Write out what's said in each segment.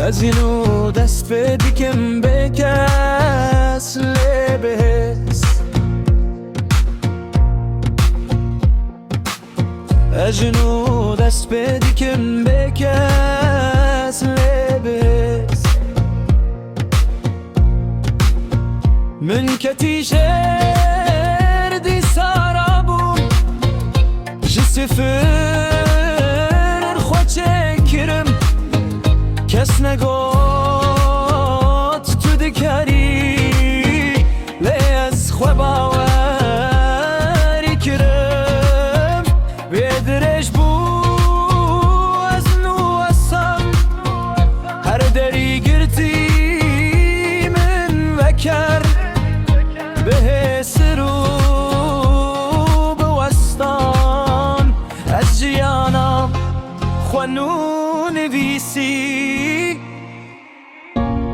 از اینو دست بدیکم بکس لبس از اینو دست بدیکم بکس لبس من كتيشر دي سارابو جسفر خوچه کرم کس نگات تو دکاری لیز خو باوری کرم بیدرش بو از نو اصم هر دری گرتی من وکر به سرو بوستان از جیانم خوانو نویسی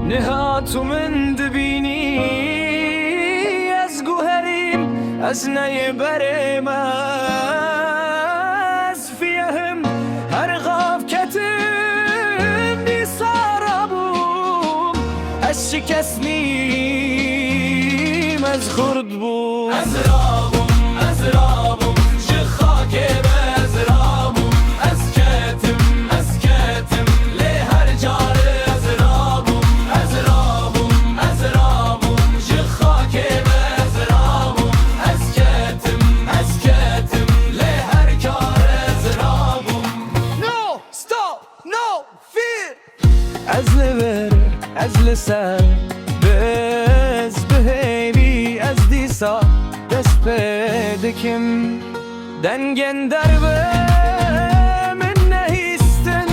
نهاتو من دبینی از گوهریم از نیبرم از فیهم هر غاف کتم نیسارابوم از شکستنیم از خورد بوم از رابوم چه خاکه از رابوم از کتم لی هر جاره از رابوم چه خاکه از رابوم از کتم لی هر جاره از رابوم No stop no fear از لبر از لسر بز بهیوی از دیسا دست بدکم دنگن دربه من نهیستن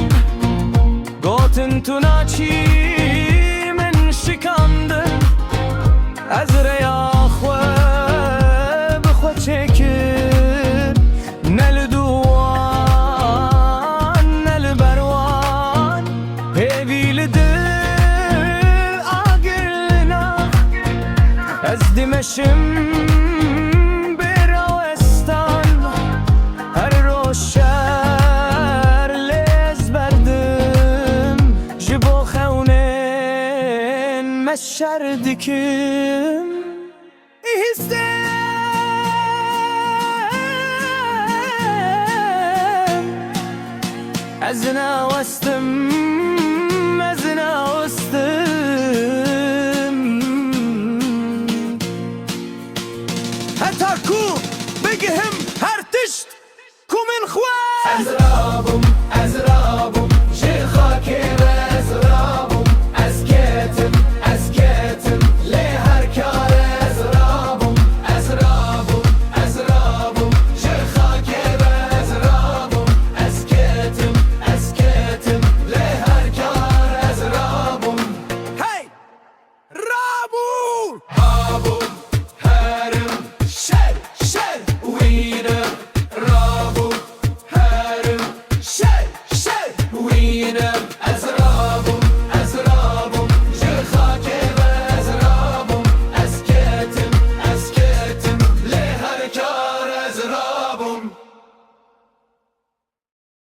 گوتن تو ناچی من شکاندن از ریاخ و بخوا چکر نل دوان نل بروان هیوی لدل آگرنا از دمشم براوستان هر روشر لیز بردم جبو خونن مشر دکم ایستم از ناوستم حتی کو بگهم هر تشت کو من خواه از رابم